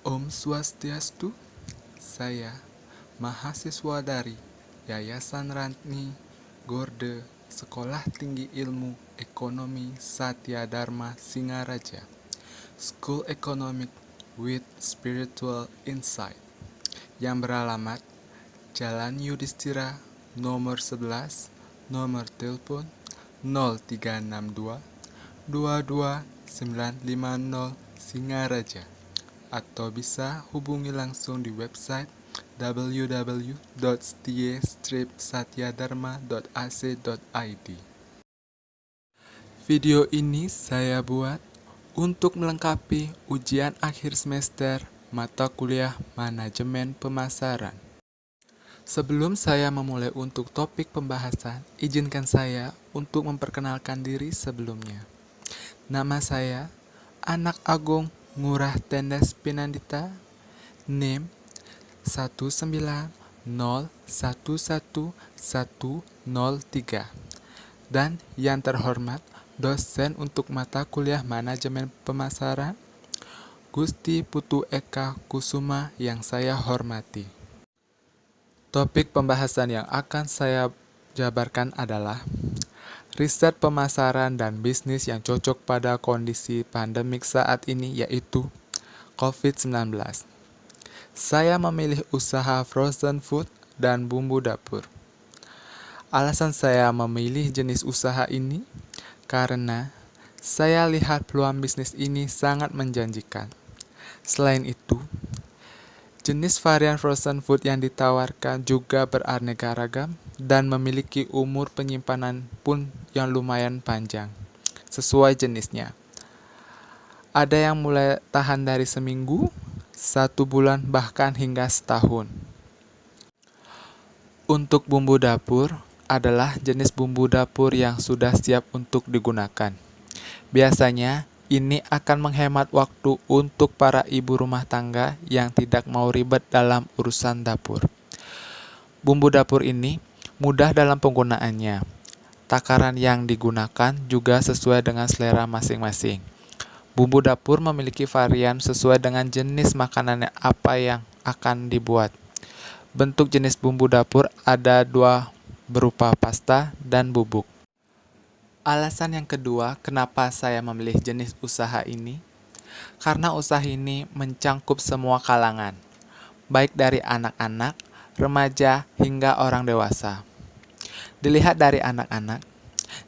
Om Swastiastu, saya mahasiswa dari Yayasan Rani Gorde Sekolah Tinggi Ilmu Ekonomi Satya Dharma Singaraja, School Economic with Spiritual Insight, yang beralamat Jalan Yudhistira nomor 11, nomor telepon 0362 22950 Singaraja, atau bisa hubungi langsung di website www.stie-satyadharma.ac.id. Video ini saya buat untuk melengkapi ujian akhir semester mata kuliah Manajemen Pemasaran. Sebelum saya memulai untuk topik pembahasan, izinkan saya untuk memperkenalkan diri sebelumnya. Nama saya Anak Agung Ngurah Tendes Pinandita, NIM 190111103, dan yang terhormat dosen untuk mata kuliah Manajemen Pemasaran, Gusti Putu Eka Kusuma yang saya hormati. Topik pembahasan yang akan saya jabarkan adalah riset pemasaran dan bisnis yang cocok pada kondisi pandemik saat ini, yaitu COVID-19. Saya memilih usaha frozen food dan bumbu dapur. Alasan saya memilih jenis usaha ini karena saya lihat peluang bisnis ini sangat menjanjikan. Selain itu, jenis varian frozen food yang ditawarkan juga beraneka ragam dan memiliki umur penyimpanan pun yang lumayan panjang, sesuai jenisnya. Ada yang mulai tahan dari seminggu, 1 bulan, bahkan hingga setahun. Untuk bumbu dapur adalah jenis bumbu dapur yang sudah siap untuk digunakan. Biasanya, ini akan menghemat waktu untuk para ibu rumah tangga yang tidak mau ribet dalam urusan dapur. Bumbu dapur ini mudah dalam penggunaannya. Takaran yang digunakan juga sesuai dengan selera masing-masing. Bumbu dapur memiliki varian sesuai dengan jenis makanan apa yang akan dibuat. Bentuk jenis bumbu dapur ada 2, berupa pasta dan bubuk. Alasan yang kedua kenapa saya memilih jenis usaha ini, karena usaha ini mencangkup semua kalangan, baik dari anak-anak, remaja, hingga orang dewasa. Dilihat dari anak-anak,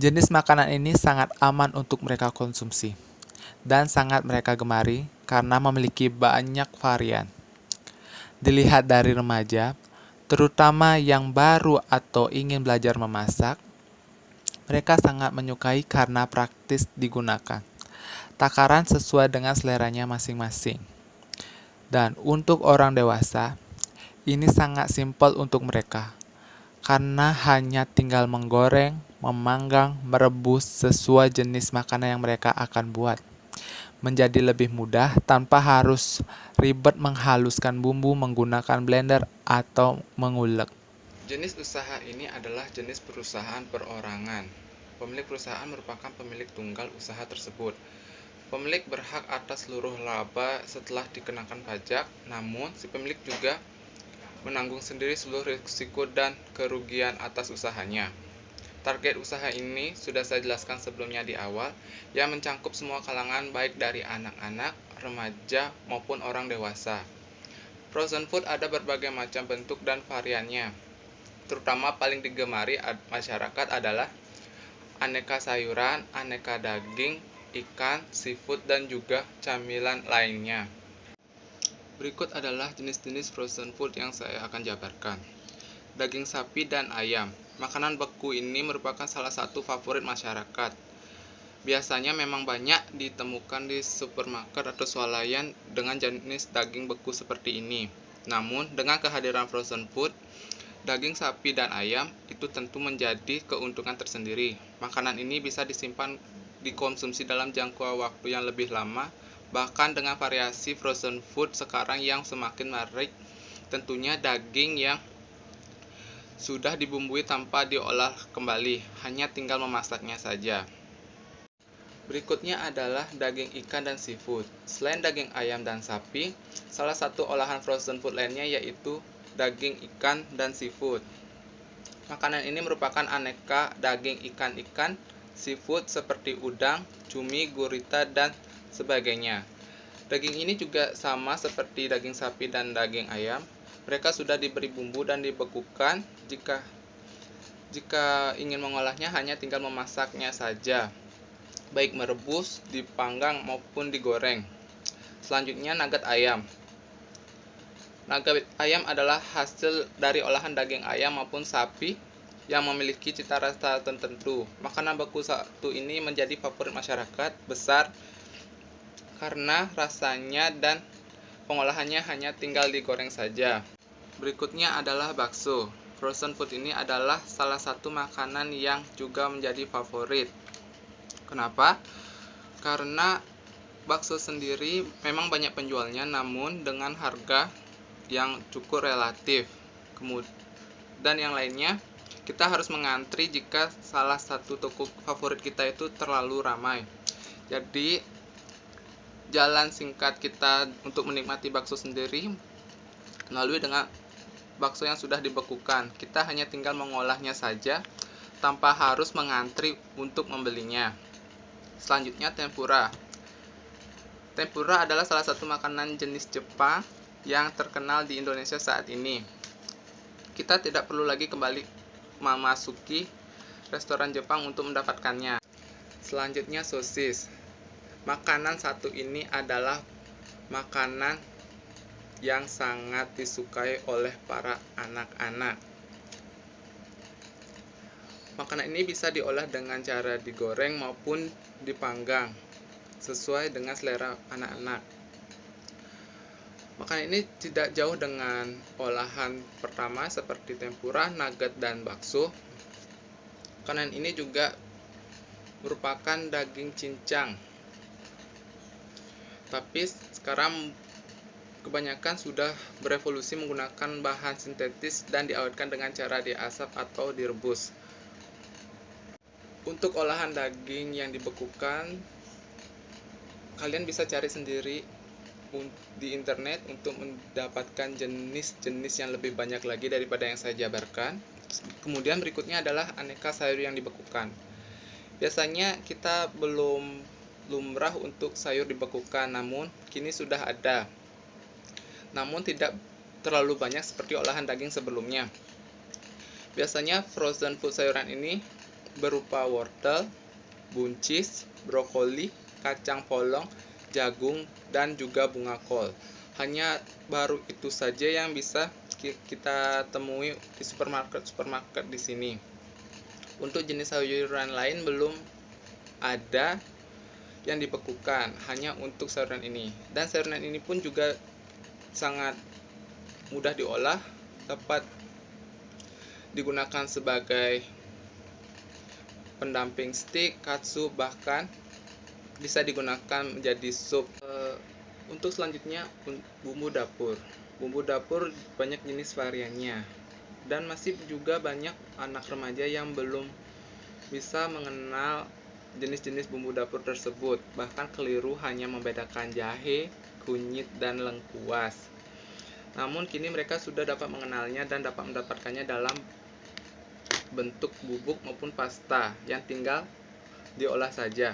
jenis makanan ini sangat aman untuk mereka konsumsi, dan sangat mereka gemari karena memiliki banyak varian. Dilihat dari remaja, terutama yang baru atau ingin belajar memasak, mereka sangat menyukai karena praktis digunakan. Takaran sesuai dengan seleranya masing-masing. Dan untuk orang dewasa, ini sangat simpel untuk mereka, karena hanya tinggal menggoreng, memanggang, merebus sesuai jenis makanan yang mereka akan buat. Menjadi lebih mudah tanpa harus ribet menghaluskan bumbu menggunakan blender atau mengulek. Jenis usaha ini adalah jenis perusahaan perorangan. Pemilik perusahaan merupakan pemilik tunggal usaha tersebut. Pemilik berhak atas seluruh laba setelah dikenakan pajak, namun si pemilik juga menanggung sendiri seluruh risiko dan kerugian atas usahanya. Target usaha ini sudah saya jelaskan sebelumnya di awal, yang mencangkup semua kalangan baik dari anak-anak, remaja, maupun orang dewasa. Frozen food ada berbagai macam bentuk dan variannya. Terutama paling digemari masyarakat adalah aneka sayuran, aneka daging, ikan, seafood, dan juga camilan lainnya. Berikut adalah jenis-jenis frozen food yang saya akan jabarkan. Daging sapi dan ayam. Makanan beku ini merupakan salah satu favorit masyarakat. Biasanya memang banyak ditemukan di supermarket atau swalayan dengan jenis daging beku seperti ini. Namun, dengan kehadiran frozen food, daging sapi dan ayam itu tentu menjadi keuntungan tersendiri. Makanan ini bisa disimpan dikonsumsi dalam jangka waktu yang lebih lama, bahkan dengan variasi frozen food sekarang yang semakin menarik, tentunya daging yang sudah dibumbui tanpa diolah kembali, hanya tinggal memasaknya saja. Berikutnya adalah daging ikan dan seafood. Selain daging ayam dan sapi, salah satu olahan frozen food lainnya yaitu daging ikan dan seafood. Makanan ini merupakan aneka daging ikan-ikan seafood seperti udang, cumi, gurita, dan sebagainya. Daging ini juga sama seperti daging sapi dan daging ayam. Mereka sudah diberi bumbu dan dibekukan. Jika ingin mengolahnya hanya tinggal memasaknya saja, baik merebus, dipanggang maupun digoreng. Selanjutnya nugget ayam. Nugget ayam adalah hasil dari olahan daging ayam maupun sapi yang memiliki cita rasa tertentu. Makanan beku satu ini menjadi favorit masyarakat besar karena rasanya dan pengolahannya hanya tinggal digoreng saja. Berikutnya adalah bakso. Frozen food ini adalah salah satu makanan yang juga menjadi favorit. Kenapa? Karena bakso sendiri memang banyak penjualnya, namun dengan harga yang cukup relatif. Dan yang lainnya, kita harus mengantri jika salah satu toko favorit kita itu terlalu ramai. Jadi, jalan singkat kita untuk menikmati bakso sendiri melalui dengan bakso yang sudah dibekukan. Kita hanya tinggal mengolahnya saja tanpa harus mengantri untuk membelinya. Selanjutnya tempura. Tempura adalah salah satu makanan jenis Jepang yang terkenal di Indonesia saat ini. Kita tidak perlu lagi kembali memasuki restoran Jepang untuk mendapatkannya. Selanjutnya sosis. Makanan satu ini adalah makanan yang sangat disukai oleh para anak-anak. Makanan ini bisa diolah dengan cara digoreng maupun dipanggang, sesuai dengan selera anak-anak. Makanan ini tidak jauh dengan olahan pertama seperti tempura, nugget, dan bakso. Makanan ini juga merupakan daging cincang. Tapi sekarang kebanyakan sudah berevolusi menggunakan bahan sintetis dan diawetkan dengan cara diasap atau direbus. Untuk olahan daging yang dibekukan, kalian bisa cari sendiri di internet untuk mendapatkan jenis-jenis yang lebih banyak lagi daripada yang saya jabarkan. Kemudian berikutnya adalah aneka sayur yang dibekukan. Biasanya kita belum lumrah untuk sayur dibekukan, namun kini sudah ada. Namun tidak terlalu banyak seperti olahan daging sebelumnya. Biasanya frozen food sayuran ini berupa wortel, buncis, brokoli, kacang polong, jagung, dan juga bunga kol. Hanya baru itu saja yang bisa kita temui di supermarket di sini. Untuk jenis sayuran lain belum ada yang dibekukan, hanya untuk sayuran ini. Dan sayuran ini pun juga sangat mudah diolah, dapat digunakan sebagai pendamping steak, katsu, bahkan bisa digunakan menjadi sup. Untuk selanjutnya bumbu dapur. Bumbu dapur banyak jenis variannya, dan masih juga banyak anak remaja yang belum bisa mengenal jenis-jenis bumbu dapur tersebut, bahkan keliru hanya membedakan jahe, kunyit, dan lengkuas. Namun kini mereka sudah dapat mengenalnya dan dapat mendapatkannya dalam bentuk bubuk maupun pasta yang tinggal diolah saja.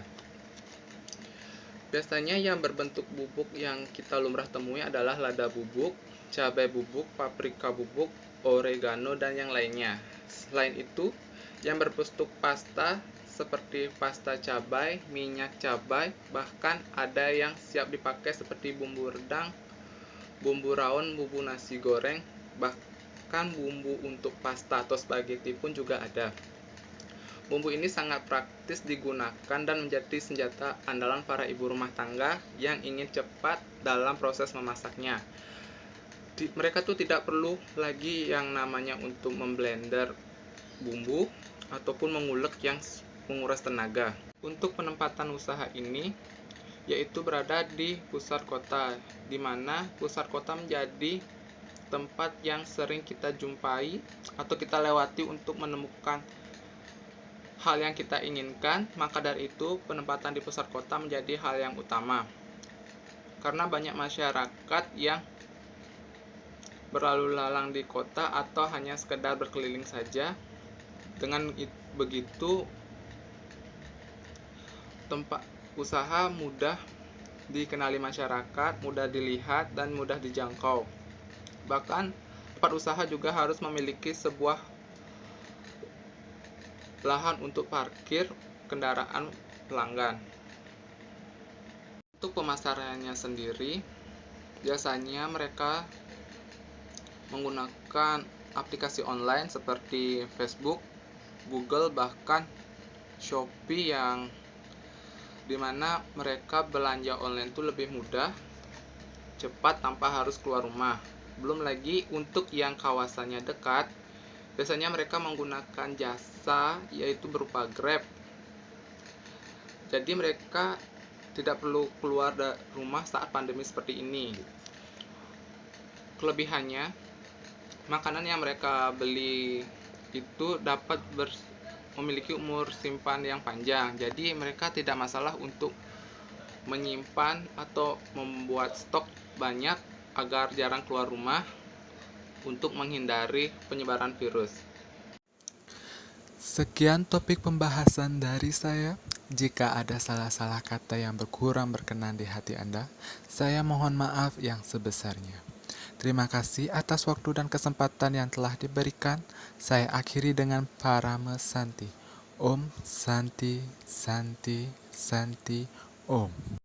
Biasanya yang berbentuk bubuk yang kita lumrah temui adalah lada bubuk, cabai bubuk, paprika bubuk, oregano, dan yang lainnya. Selain itu, yang berbentuk pasta seperti pasta cabai, minyak cabai, bahkan ada yang siap dipakai seperti bumbu rendang, bumbu rawon, bumbu nasi goreng, bahkan bumbu untuk pasta atau spaghetti pun juga ada. Bumbu ini sangat praktis digunakan dan menjadi senjata andalan para ibu rumah tangga yang ingin cepat dalam proses memasaknya. Mereka tuh tidak perlu lagi yang namanya untuk memblender bumbu ataupun mengulek yang menguras tenaga. Untuk penempatan usaha ini yaitu berada di pusat kota, di mana pusat kota menjadi tempat yang sering kita jumpai atau kita lewati untuk menemukan hal yang kita inginkan, maka dari itu penempatan di pusat kota menjadi hal yang utama. Karena banyak masyarakat yang berlalu lalang di kota atau hanya sekedar berkeliling saja. Dengan begitu, tempat usaha mudah dikenali masyarakat, mudah dilihat, dan mudah dijangkau. Bahkan, tempat usaha juga harus memiliki sebuah lahan untuk parkir kendaraan pelanggan. Untuk pemasarannya sendiri, biasanya mereka menggunakan aplikasi online seperti Facebook, Google, bahkan Shopee, yang dimana mereka belanja online itu lebih mudah, cepat, tanpa harus keluar rumah. Belum lagi untuk yang kawasannya dekat, biasanya mereka menggunakan jasa yaitu berupa Grab. Jadi mereka tidak perlu keluar dari rumah saat pandemi seperti ini. Kelebihannya, makanan yang mereka beli itu dapat memiliki umur simpan yang panjang. Jadi mereka tidak masalah untuk menyimpan atau membuat stok banyak agar jarang keluar rumah untuk menghindari penyebaran virus. Sekian topik pembahasan dari saya. Jika ada salah-salah kata yang kurang berkenan di hati Anda, saya mohon maaf yang sebesarnya. Terima kasih atas waktu dan kesempatan yang telah diberikan. Saya akhiri dengan Parame Santi. Om Santi Santi Santi Om.